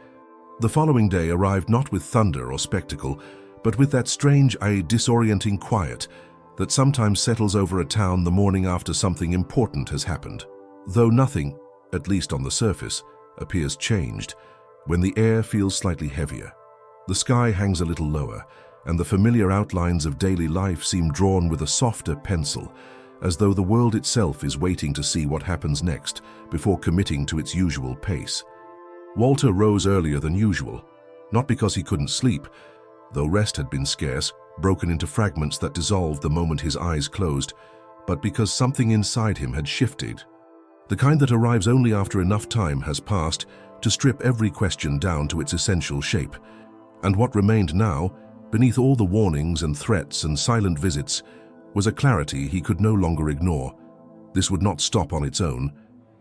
The following day arrived not with thunder or spectacle, but with that strange, disorienting quiet that sometimes settles over a town the morning after something important has happened. Though nothing, at least on the surface, appears changed, when the air feels slightly heavier. The sky hangs a little lower, and the familiar outlines of daily life seem drawn with a softer pencil, as though the world itself is waiting to see what happens next before committing to its usual pace. Walter rose earlier than usual, not because he couldn't sleep, though rest had been scarce, broken into fragments that dissolved the moment his eyes closed, but because something inside him had shifted. The kind that arrives only after enough time has passed to strip every question down to its essential shape. And what remained now, beneath all the warnings and threats and silent visits, was a clarity he could no longer ignore. This would not stop on its own,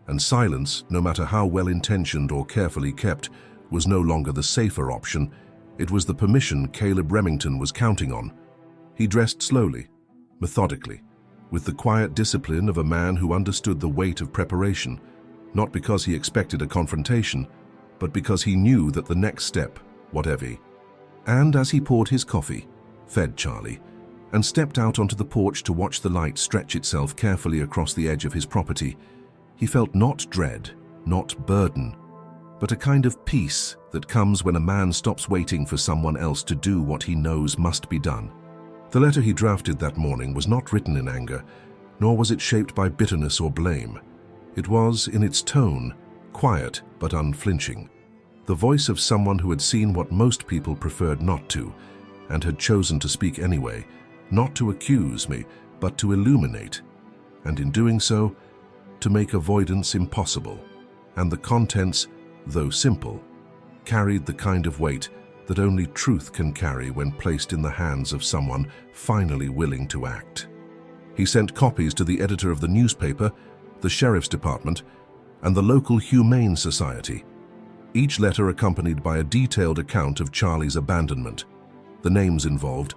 and silence, no matter how well-intentioned or carefully kept, was no longer the safer option. It was the permission Caleb Remington was counting on. He dressed slowly, methodically, with the quiet discipline of a man who understood the weight of preparation, not because he expected a confrontation, but because he knew that the next step, whatever. And as he poured his coffee, fed Charlie, and stepped out onto the porch to watch the light stretch itself carefully across the edge of his property, he felt not dread, not burden, but a kind of peace that comes when a man stops waiting for someone else to do what he knows must be done. The letter he drafted that morning was not written in anger, nor was it shaped by bitterness or blame. It was, in its tone, quiet but unflinching, the voice of someone who had seen what most people preferred not to, and had chosen to speak anyway, not to accuse me, but to illuminate, and in doing so, to make avoidance impossible. And the contents, though simple, carried the kind of weight that only truth can carry when placed in the hands of someone finally willing to act. He sent copies to the editor of the newspaper, the sheriff's department, and the local humane society, each letter accompanied by a detailed account of Charlie's abandonment, the names involved,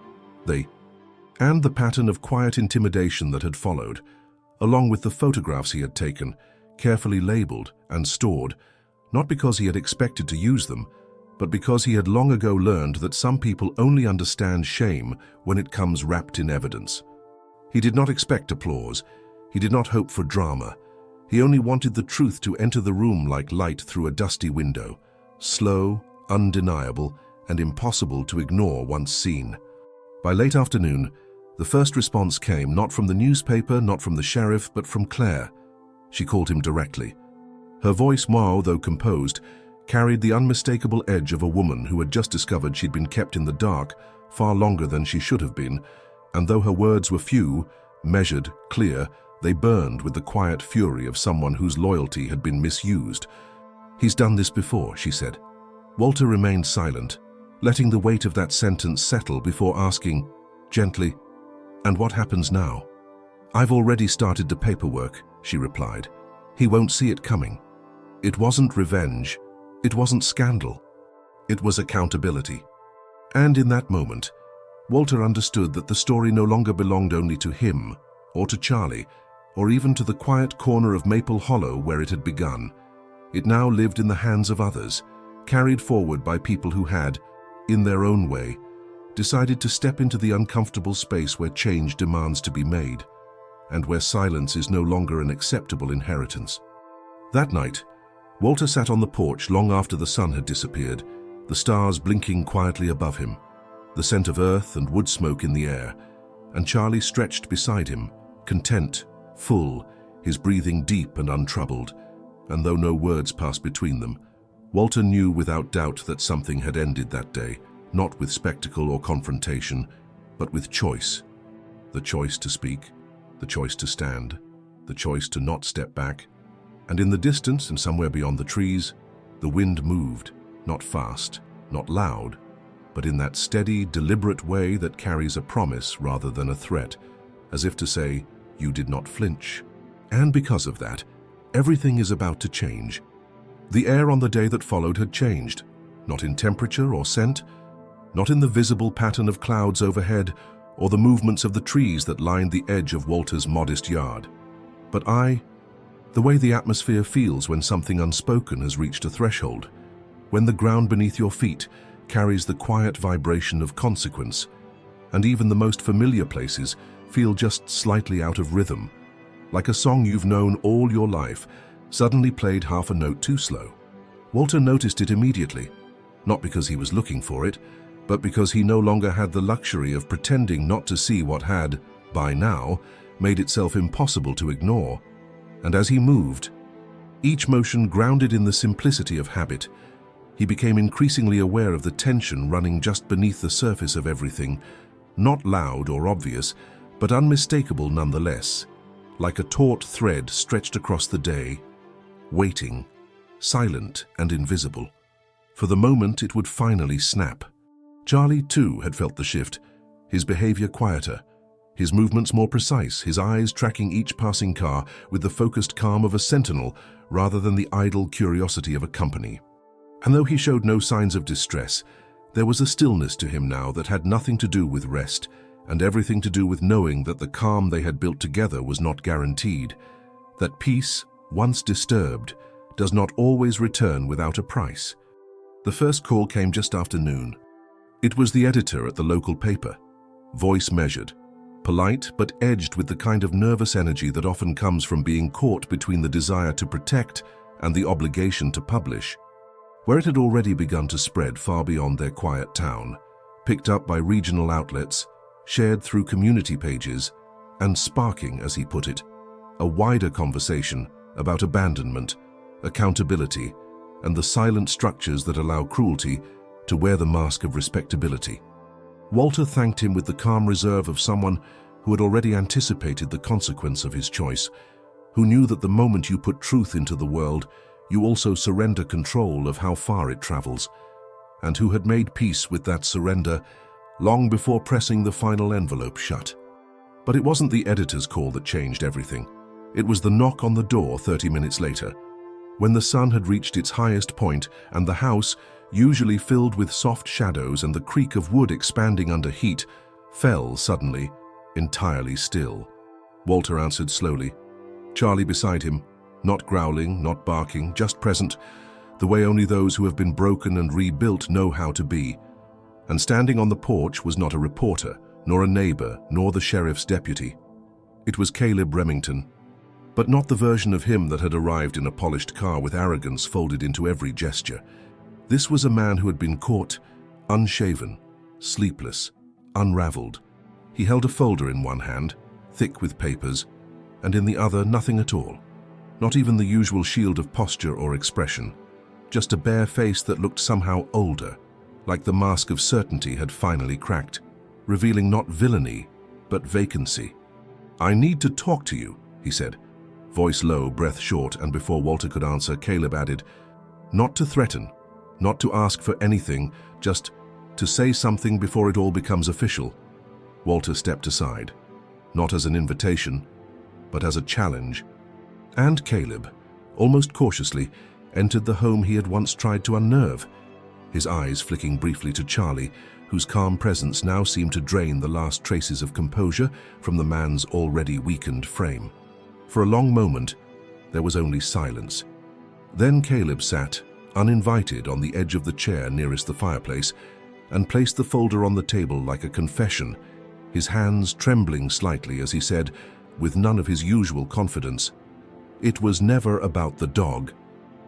and the pattern of quiet intimidation that had followed, along with the photographs he had taken, carefully labeled and stored, not because he had expected to use them, but because he had long ago learned that some people only understand shame when it comes wrapped in evidence. He did not expect applause. He did not hope for drama. He only wanted the truth to enter the room like light through a dusty window, slow, undeniable, and impossible to ignore once seen. By late afternoon, the first response came not from the newspaper, not from the sheriff, but from Claire. She called him directly. Her voice, mild though composed, carried the unmistakable edge of a woman who had just discovered she'd been kept in the dark far longer than she should have been, and though her words were few, measured, clear, they burned with the quiet fury of someone whose loyalty had been misused. "He's done this before," she said. Walter remained silent, letting the weight of that sentence settle before asking, gently, "And what happens now?" "I've already started the paperwork," she replied. "He won't see it coming." It wasn't revenge. It wasn't scandal. It was accountability. And in that moment, Walter understood that the story no longer belonged only to him, or to Charlie, or even to the quiet corner of Maple Hollow where it had begun. It now lived in the hands of others, carried forward by people who had, in their own way, decided to step into the uncomfortable space where change demands to be made, and where silence is no longer an acceptable inheritance. That night, Walter sat on the porch long after the sun had disappeared, the stars blinking quietly above him, the scent of earth and wood smoke in the air, and Charlie stretched beside him, content, full, his breathing deep and untroubled, and though no words passed between them, Walter knew without doubt that something had ended that day, not with spectacle or confrontation, but with choice. The choice to speak, the choice to stand, the choice to not step back. And in the distance and somewhere beyond the trees, the wind moved, not fast, not loud, but in that steady, deliberate way that carries a promise rather than a threat, as if to say, "You did not flinch." And because of that, everything is about to change. The air on the day that followed had changed, not in temperature or scent, not in the visible pattern of clouds overhead or the movements of the trees that lined the edge of Walter's modest yard, but the way the atmosphere feels when something unspoken has reached a threshold, when the ground beneath your feet carries the quiet vibration of consequence, and even the most familiar places feel just slightly out of rhythm, like a song you've known all your life, suddenly played half a note too slow. Walter noticed it immediately, not because he was looking for it, but because he no longer had the luxury of pretending not to see what had, by now, made itself impossible to ignore. And as he moved, each motion grounded in the simplicity of habit, he became increasingly aware of the tension running just beneath the surface of everything, not loud or obvious, but unmistakable nonetheless, like a taut thread stretched across the day, waiting, silent and invisible, for the moment it would finally snap. Charlie, too, had felt the shift, his behavior quieter, his movements more precise, his eyes tracking each passing car with the focused calm of a sentinel rather than the idle curiosity of a company. And though he showed no signs of distress, there was a stillness to him now that had nothing to do with rest and everything to do with knowing that the calm they had built together was not guaranteed, that peace, once disturbed, does not always return without a price. The first call came just after noon. It was the editor at the local paper, voice measured, polite but edged with the kind of nervous energy that often comes from being caught between the desire to protect and the obligation to publish. Where it had already begun to spread far beyond their quiet town, picked up by regional outlets, shared through community pages, and sparking, as he put it, a wider conversation about abandonment, accountability, and the silent structures that allow cruelty to wear the mask of respectability. Walter thanked him with the calm reserve of someone who had already anticipated the consequence of his choice, who knew that the moment you put truth into the world, you also surrender control of how far it travels, and who had made peace with that surrender long before pressing the final envelope shut. But it wasn't the editor's call that changed everything. It was the knock on the door 30 minutes later, when the sun had reached its highest point and the house, usually filled with soft shadows and the creak of wood expanding under heat, fell suddenly, entirely still. Walter answered slowly, Charlie beside him, not growling, not barking, just present, the way only those who have been broken and rebuilt know how to be. And standing on the porch was not a reporter, nor a neighbor, nor the sheriff's deputy. It was Caleb Remington, but not the version of him that had arrived in a polished car with arrogance folded into every gesture. This was a man who had been caught, unshaven, sleepless, unraveled. He held a folder in one hand, thick with papers, and in the other nothing at all. Not even the usual shield of posture or expression. Just a bare face that looked somehow older, like the mask of certainty had finally cracked, revealing not villainy, but vacancy. "I need to talk to you," he said. Voice low, breath short, and before Walter could answer, Caleb added, "Not to threaten, not to ask for anything, just to say something before it all becomes official." Walter stepped aside, not as an invitation, but as a challenge. And Caleb, almost cautiously, entered the home he had once tried to unnerve, his eyes flicking briefly to Charlie, whose calm presence now seemed to drain the last traces of composure from the man's already weakened frame. For a long moment, there was only silence. Then Caleb sat, uninvited, on the edge of the chair nearest the fireplace and placed the folder on the table like a confession, his hands trembling slightly as he said, with none of his usual confidence, "It was never about the dog.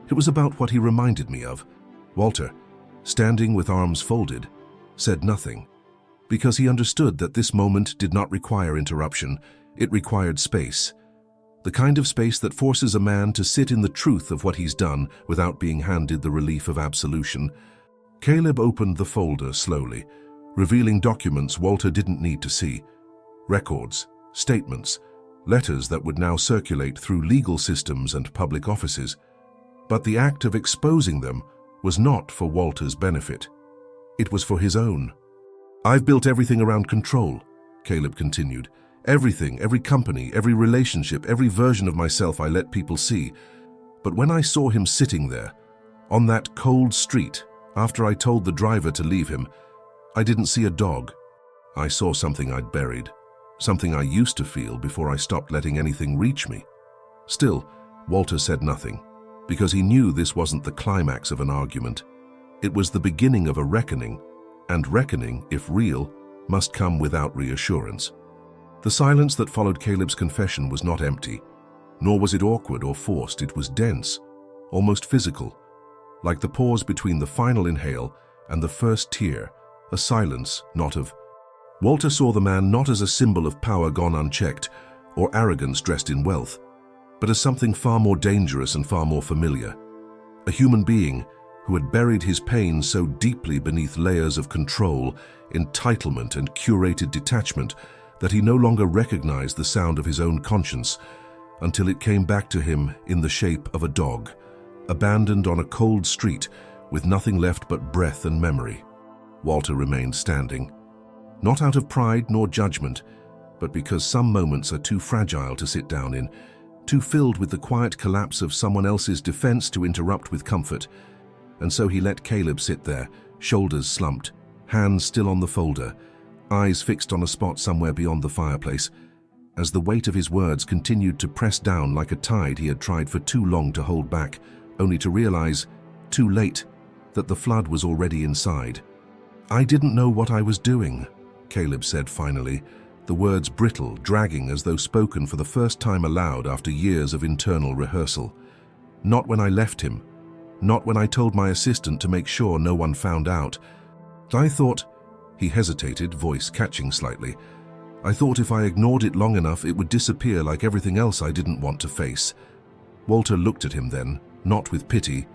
It was about what he reminded me of." Walter, standing with arms folded, said nothing, because he understood that this moment did not require interruption, it required space. The kind of space that forces a man to sit in the truth of what he's done without being handed the relief of absolution. Caleb opened the folder slowly, revealing documents Walter didn't need to see. Records, statements, letters that would now circulate through legal systems and public offices. But the act of exposing them was not for Walter's benefit. It was for his own. "I've built everything around control," Caleb continued. "Everything, every company, every relationship, every version of myself I let people see. But when I saw him sitting there, on that cold street, after I told the driver to leave him, I didn't see a dog. I saw something I'd buried, something I used to feel before I stopped letting anything reach me." Still, Walter said nothing, because he knew this wasn't the climax of an argument. It was the beginning of a reckoning, and reckoning, if real, must come without reassurance. The silence that followed Caleb's confession was not empty, nor was it awkward or forced. It was dense, almost physical, like the pause between the final inhale and the first tear, a silence not of. Walter saw the man not as a symbol of power gone unchecked or arrogance dressed in wealth, but as something far more dangerous and far more familiar. A human being who had buried his pain so deeply beneath layers of control, entitlement, and curated detachment that he no longer recognized the sound of his own conscience until it came back to him in the shape of a dog, abandoned on a cold street with nothing left but breath and memory. Walter remained standing, not out of pride nor judgment, but because some moments are too fragile to sit down in, too filled with the quiet collapse of someone else's defense to interrupt with comfort. And so he let Caleb sit there, shoulders slumped, hands still on the folder, eyes fixed on a spot somewhere beyond the fireplace, as the weight of his words continued to press down like a tide he had tried for too long to hold back, only to realize, too late, that the flood was already inside. "I didn't know what I was doing," Caleb said finally, the words brittle, dragging as though spoken for the first time aloud after years of internal rehearsal. "Not when I left him. Not when I told my assistant to make sure no one found out. I thought," he hesitated, voice catching slightly, "I thought if I ignored it long enough it would disappear like everything else I didn't want to face." Walter looked at him then, not with pity,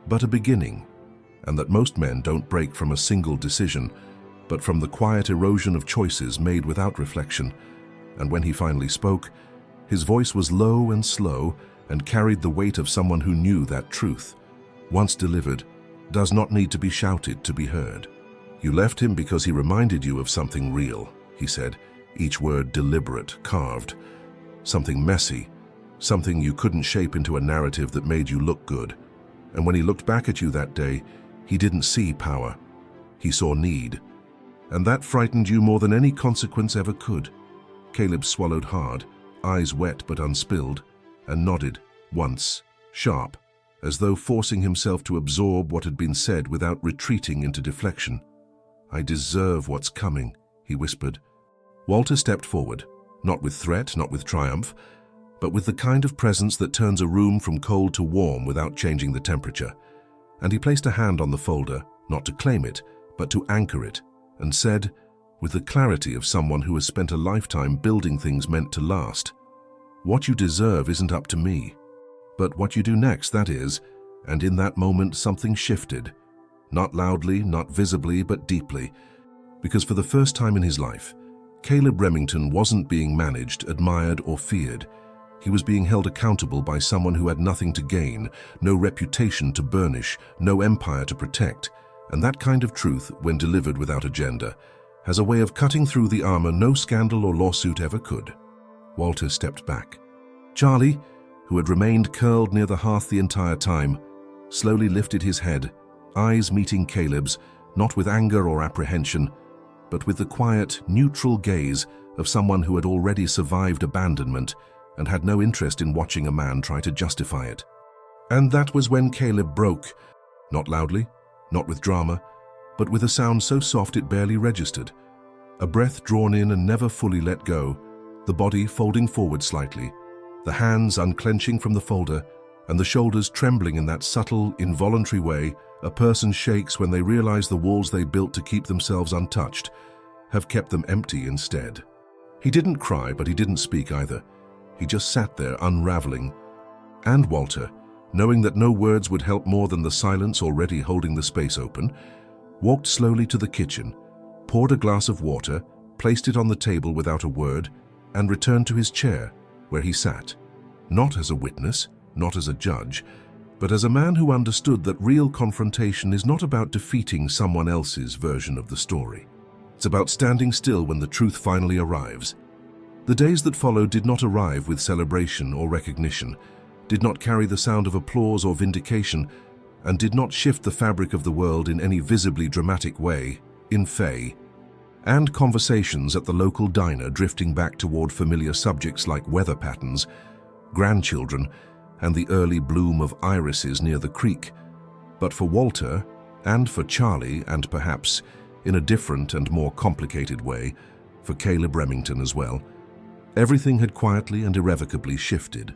but a beginning, and that most men don't break from a single decision, but from the quiet erosion of choices made without reflection. And when he finally spoke, his voice was low and slow and carried the weight of someone who knew that truth, once delivered, does not need to be shouted to be heard. "You left him because he reminded you of something real," he said, each word deliberate, carved. "Something messy, something you couldn't shape into a narrative that made you look good. And when he looked back at you that day, he didn't see power. He saw need. And that frightened you more than any consequence ever could." Caleb swallowed hard, eyes wet but unspilled, and nodded, once, sharp, as though forcing himself to absorb what had been said without retreating into deflection. "I deserve what's coming," he whispered. Walter stepped forward, not with threat, not with triumph, but with the kind of presence that turns a room from cold to warm without changing the temperature. And he placed a hand on the folder, not to claim it, but to anchor it, and said, with the clarity of someone who has spent a lifetime building things meant to last, "What you deserve isn't up to me. But what you do next, that is." And in that moment something shifted, not loudly, not visibly, but deeply, because for the first time in his life, Caleb Remington wasn't being managed, admired, or feared. He was being held accountable by someone who had nothing to gain, no reputation to burnish, no empire to protect. And that kind of truth, when delivered without agenda, has a way of cutting through the armor no scandal or lawsuit ever could. Walter stepped back. Charlie, who had remained curled near the hearth the entire time, slowly lifted his head, eyes meeting Caleb's, not with anger or apprehension, but with the quiet, neutral gaze of someone who had already survived abandonment and had no interest in watching a man try to justify it. And that was when Caleb broke, not loudly, not with drama, but with a sound so soft it barely registered. A breath drawn in and never fully let go, the body folding forward slightly, the hands unclenching from the folder, and the shoulders trembling in that subtle, involuntary way a person shakes when they realize the walls they built to keep themselves untouched have kept them empty instead. He didn't cry, but he didn't speak either. He just sat there unraveling. And Walter, knowing that no words would help more than the silence already holding the space open, walked slowly to the kitchen, poured a glass of water, placed it on the table without a word, and returned to his chair, where he sat, not as a witness, not as a judge, but as a man who understood that real confrontation is not about defeating someone else's version of the story. It's about standing still when the truth finally arrives. The days that followed did not arrive with celebration or recognition, did not carry the sound of applause or vindication, and did not shift the fabric of the world in any visibly dramatic way, in Faye. And conversations at the local diner drifting back toward familiar subjects like weather patterns, grandchildren, and the early bloom of irises near the creek. But for Walter, and for Charlie, and perhaps, in a different and more complicated way, for Caleb Remington as well, everything had quietly and irrevocably shifted.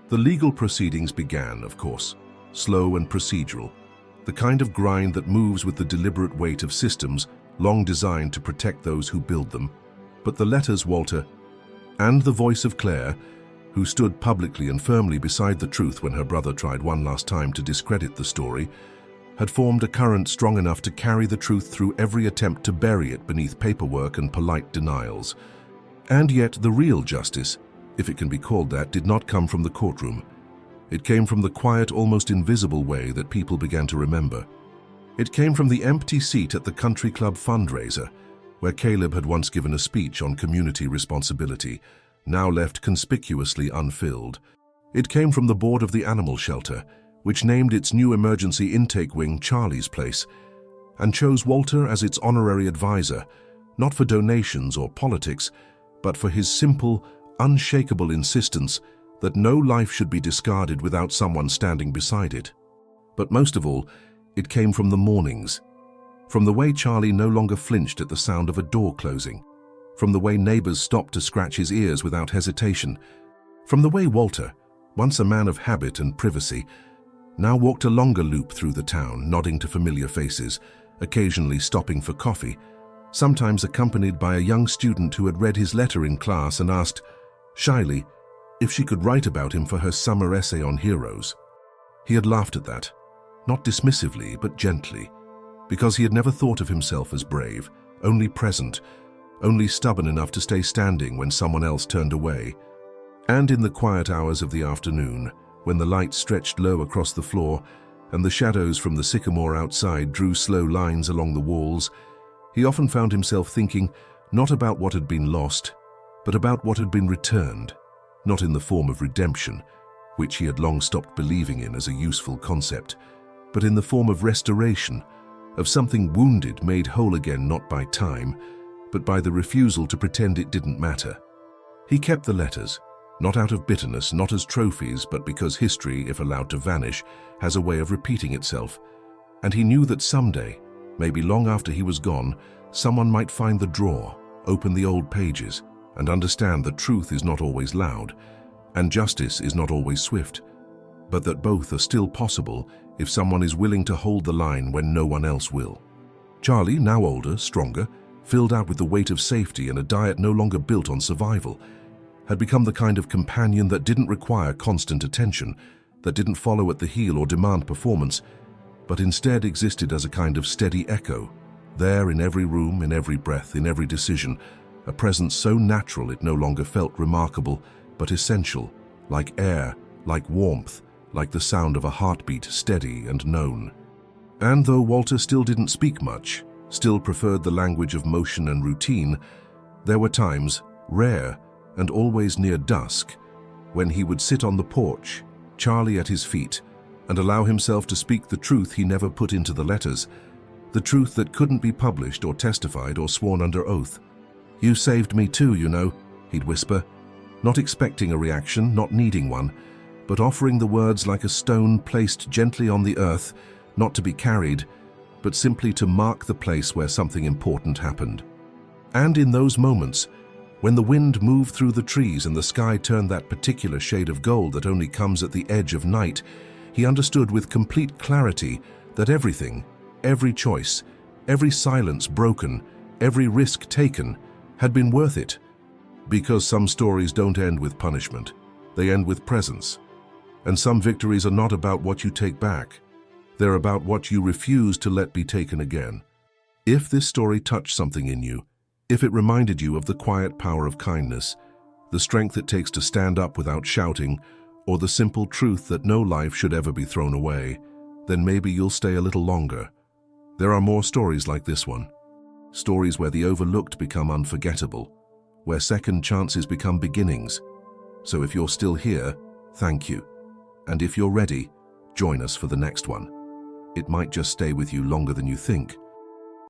The legal proceedings began, of course, slow and procedural, the kind of grind that moves with the deliberate weight of systems long designed to protect those who build them. But the letters, Walter, and the voice of Claire, who stood publicly and firmly beside the truth when her brother tried one last time to discredit the story, had formed a current strong enough to carry the truth through every attempt to bury it beneath paperwork and polite denials. And yet the real justice, if it can be called that, did not come from the courtroom. It came from the quiet, almost invisible way that people began to remember. It came from the empty seat at the country club fundraiser, where Caleb had once given a speech on community responsibility, now left conspicuously unfilled. It came from the board of the animal shelter, which named its new emergency intake wing Charlie's Place, and chose Walter as its honorary advisor, not for donations or politics, but for his simple, unshakable insistence that no life should be discarded without someone standing beside it. But most of all, it came from the mornings, from the way Charlie no longer flinched at the sound of a door closing, from the way neighbors stopped to scratch his ears without hesitation, from the way Walter, once a man of habit and privacy, now walked a longer loop through the town, nodding to familiar faces, occasionally stopping for coffee, sometimes accompanied by a young student who had read his letter in class and asked, shyly, if she could write about him for her summer essay on heroes. He had laughed at that, not dismissively but gently, because he had never thought of himself as brave, only present, only stubborn enough to stay standing when someone else turned away. And in the quiet hours of the afternoon, when the light stretched low across the floor and the shadows from the sycamore outside drew slow lines along the walls, he often found himself thinking not about what had been lost, but about what had been returned, not in the form of redemption, which he had long stopped believing in as a useful concept, but in the form of restoration, of something wounded made whole again not by time, but by the refusal to pretend it didn't matter. He kept the letters, not out of bitterness, not as trophies, but because history, if allowed to vanish, has a way of repeating itself. And he knew that someday, maybe long after he was gone, someone might find the drawer, open the old pages, and understand that truth is not always loud, and justice is not always swift, but that both are still possible if someone is willing to hold the line when no one else will. Charlie, now older, stronger, filled out with the weight of safety and a diet no longer built on survival, had become the kind of companion that didn't require constant attention, that didn't follow at the heel or demand performance, but instead existed as a kind of steady echo, there in every room, in every breath, in every decision, a presence so natural it no longer felt remarkable, but essential, like air, like warmth, like the sound of a heartbeat, steady and known. And though Walter still didn't speak much, still preferred the language of motion and routine, there were times, rare and always near dusk, when he would sit on the porch, Charlie at his feet, and allow himself to speak the truth he never put into the letters, the truth that couldn't be published or testified or sworn under oath. "You saved me too, you know," he'd whisper, not expecting a reaction, not needing one, but offering the words like a stone placed gently on the earth, not to be carried, but simply to mark the place where something important happened. And in those moments, when the wind moved through the trees and the sky turned that particular shade of gold that only comes at the edge of night, he understood with complete clarity that everything, every choice, every silence broken, every risk taken, had been worth it. Because some stories don't end with punishment, they end with presence. And some victories are not about what you take back, they're about what you refuse to let be taken again. If this story touched something in you, if it reminded you of the quiet power of kindness, the strength it takes to stand up without shouting, or the simple truth that no life should ever be thrown away, then maybe you'll stay a little longer. There are more stories like this one. Stories where the overlooked become unforgettable, where second chances become beginnings. So if you're still here, thank you. And if you're ready, join us for the next one. It might just stay with you longer than you think.